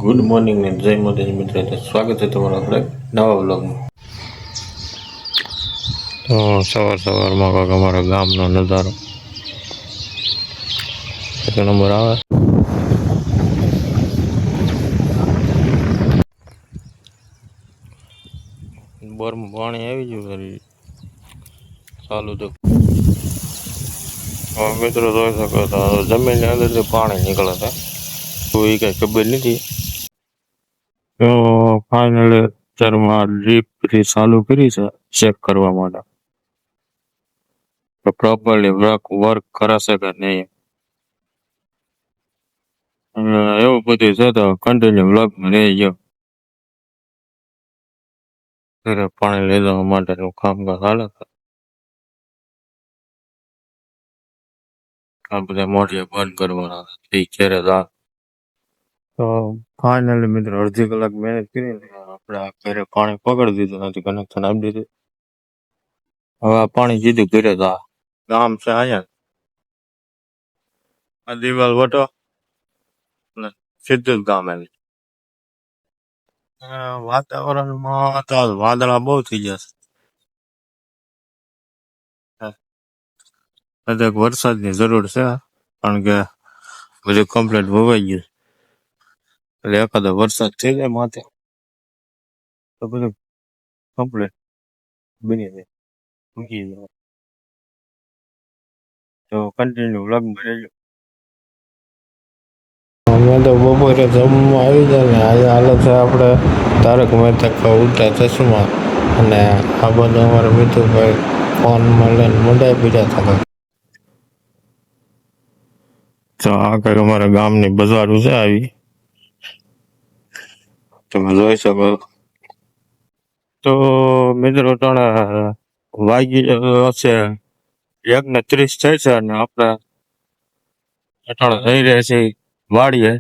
Good morning ને જય માતાજી મિત્રો, તો સ્વાગત છે તમારું આપણે નવા બ્લોગમાં. તો સવારમાં કાંક અમારા ગામનો નજારો એક નંબર આવે. બોરમાં પાણી આવી ગયું ચાલુ તો મિત્રો જોઈ શકો તો જમીનની અંદરથી પાણી નીકળે છે, તો એ કઈ ખબર નથી. તો ફાઇનલી અત્યારમાં ડ્રીપ ચાલુ કરી છે ચેક કરવા માટે તો પ્રોપરલી વર્ક કરે છે કે નહીં. એવું બધું છે તો કન્ટિન્યુ બ્લોગમાં રહી ગયો. પાણી લીધા માટેનું કામકાજ હાલે છે. આ બધા મોઢિયા બંધ કરવાના એ ક્યારે રાત. તો ફાઇનલી મિત્રો અડધી કલાક મહેનત કરીને આપણે આ ઘરે પાણી પકડી દીધું નથી, કનેક્શન આપી દીધું. હવે આ પાણી સીધું ઘરે જા. ગામ છે અહીંયા, આ દિવાલ વટો સીધું જ ગામ આવી. વાતાવરણમાં તો વાદળા બહુ થઈ ગયા છે. વરસાદની જરૂર છે કારણ કે બધું કમ્પ્લીટ વવાઈ ગયું, એટલે એકાદો વરસાદ થઈ જાય માથે તો બધું કમ્પ્લીટ બની જાય, મૂકી જાય. તો કન્ટિન્યુ વ્લોગમાં રહેજો. અમે તો બપોરે જમવા આવી જાય ને આજે હાલે છે આપણે તારક મહેતા કા ઉલ્ટા ચશ્મા, અને આ બધા અમારા મિત્રભાઈ ફોનમાં લઈને મંડાઈ પીડ્યા હતા. તો આ કઈક અમારા ગામની બજારો છે આવી, તમે જોઈ શકો. તો મિત્રો ત્રણ વાગી હશે 1:30 થાય છે અને આપણે અટાણે થઈ રહ્યા છીએ વાડીએ,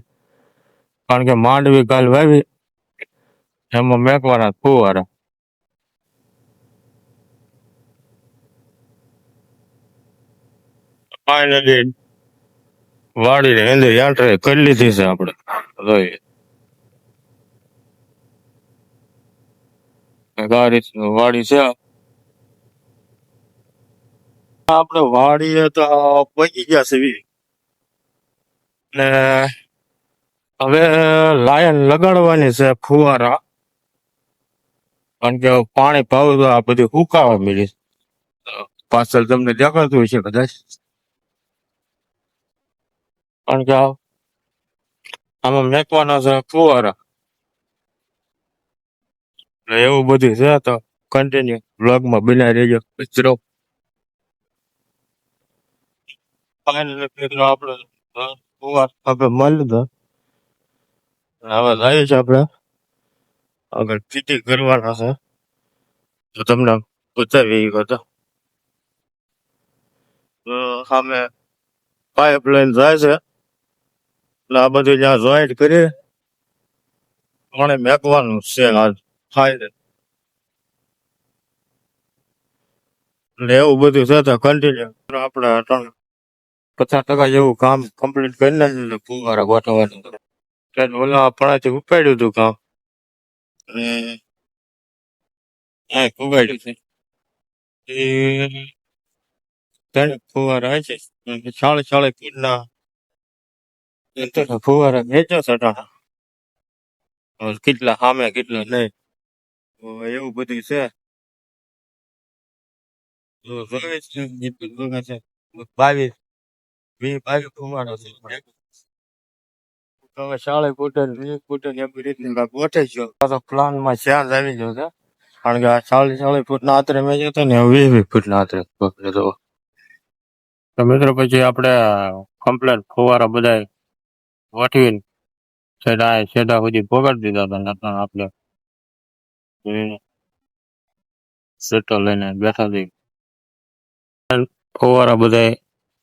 કારણ કે માંડવી કાલ વાવી એમાં મેકવાના ફુવારા. ફાઇનલી વાડીને અંદર એન્ટ્રી કરી લીધી છે આપણે. જોઈએ વાડી છે આપણે. વાડીએ તો પહોંચી ગયા છે ને હવે લાયન લગાડવાની છે ફુવારા, કારણ કે પાણી ભાવ તો આ બધી સુકાવા મળી. પાછળ તમને દેખાતું હોય છે કદાચ, કારણ કે આમાં મેકવાના છે ફુવારા. એવું બધું છે તો કન્ટિન્યુ બ્લોગમાં બનાવી રહેજો મિત્રો. ફાઇનલી મિત્રો આપણે ફુવારા મળી લીધા, હવે જાય છે આપણે આગળ ફિટિંગ કરવાના છે, તો તમને બતાવી હતો. તો સામે પાઇપલાઇન જાય છે, એટલે આ બધું જ્યાં જોઈન્ટ કરી પાણી મેકવાનું છે આજ થાય, એટલે એવું બધું છે તો કન્ટિન્યુ આપણે 50% જેવું કામ કમ્પ્લીટ કરી નાખ્યું. ફુવારા ગોઠવવાનું ઓલા આપણાથી ઉપાડ્યું હતું કામ, અને ઉપાડ્યું છે એ ફુવારા છે 40 ફૂટના ફુવારા વેચો સટાણા, કેટલા સામે કેટલા નહીં, એવું બધું છે. 22 ફુવારા છે. તમે 40 ફૂટ 20 ફૂટ એવી રીતના ગોઠવી ગયો પ્લાનમાં ચાર્જ આવી ગયો છે, કારણ કે આ 40 ફૂટના આતરે મેં જતો ને 20 ફૂટના આતરે પકડ્યો. તો મિત્રો પછી આપણે કમ્પ્લેટ ફુવારા બધા ગોઠવીને છેડા સુધી પકડી દીધા હતા. આપણે સેટો લઈને બેઠા હતી, ફુવારા બધા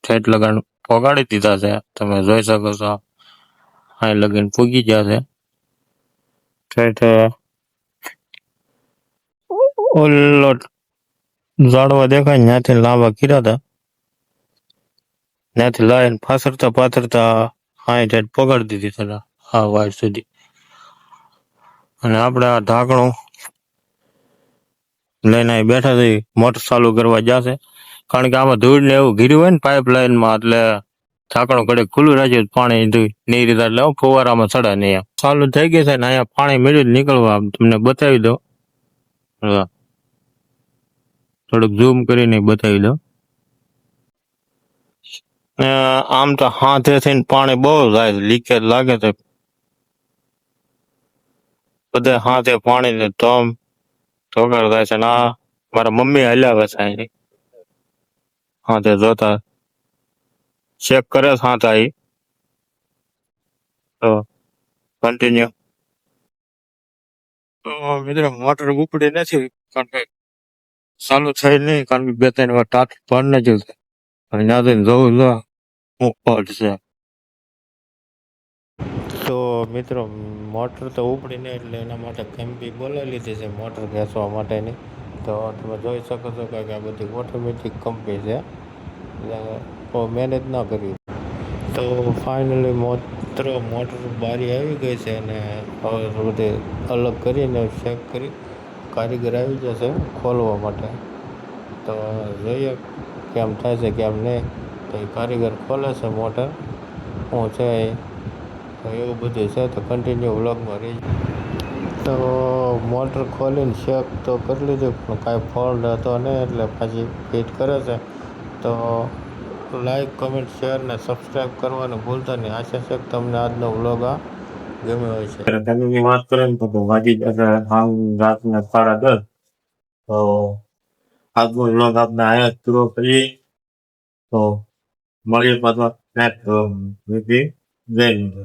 ઠેઠ લગાડ પગાડી દીધા છે. તમે જોઈ શકો છો અહીં લગીને પૂગી ગયા છે. ઠેઠ ઓલો ઝાડવા દેખાય ત્યાંથી લાંબા કર્યા હતા, ત્યાંથી લાઈન પાથરતા અહીં ઠેઠ પગાડી દીધી છે આ વાયર સુધી. અને આપણે આ ઢાંકણું લઈને અહીં બેઠા છે, મોટર ચાલુ કરવા જશે. કારણ કે આમાં ધૂળ ને એવું ઘીર્યું હોય ને પાઇપ લાઈનમાં, એટલે ઢાંકણું ઘડીક ખુલ્લું રાખ્યું પાણી નહીં રીતે, એટલે ફુવારામાં ચડે નહીં. એમ ચાલુ થઈ ગઈ છે ને અહીંયા પાણી મેળવી નીકળવા તમને બતાવી દો. થોડુંક ઝૂમ કરીને બતાવી દો. આમ તો હાથે થઈને પાણી બહુ જાય, લીકેજ લાગે છે બધે હાથે પાણી ને ધોમ ધોકાર થાય છે. ના મારા મમ્મી હલાવે છે અહીં હાથે જોતા ચેક કરે છે હાથ આવી તો કન્ટિન્યુ. તો મિત્રો મોટર ઉપડી નથી, કારણ કે ચાલુ થઈ નહીં, કારણ કે 2-3 વાર ટાટ ભર ન જશે. અને ના થઈને જોવું જો હું પડશે. તો મિત્રો મોટર તો ઉપડી નહીં, એટલે એના માટે કંપી બોલાવી લીધી છે મોટર ઘસવા માટેની. તો તમે જોઈ શકો છો કે આ બધી ઓટોમેટિક કંપની છે, એટલે મહેનત ના કરી. તો ફાઇનલી મોટર બારી આવી ગઈ છે, અને હવે બધી અલગ કરીને ચેક કરી કારીગર આવી જશે ખોલવા માટે. તો જોઈએ કેમ થાય છે કેમ નહીં. તો એ કારીગર ખોલે છે મોટર શું છે તો એવું બધું છે. તો કન્ટિન્યુ વ્લોગમાં રહી. તો મોટર ખોલીને ચેક તો કરી લીધું, પણ કાંઈ ફોલ્ટ હતો નહીં, એટલે પાછી ફિટ કરે છે. તો લાઈક, કમેન્ટ, શેર ને સબસ્ક્રાઈબ કરવાનું ભૂલતા નહીં. આશા છે કે તમને આજનો વ્લોગ આ ગમ્યો હોય છે. તમે વાત કરો ને તો વાગી જશે રાતના 10:30. તો આજનો વ્લોગ આપણે અહીંયા જ પૂરો કરીએ. તો મળીએ પાછા નેક્સ્ટ વ્લોગ. જય હિન્દ.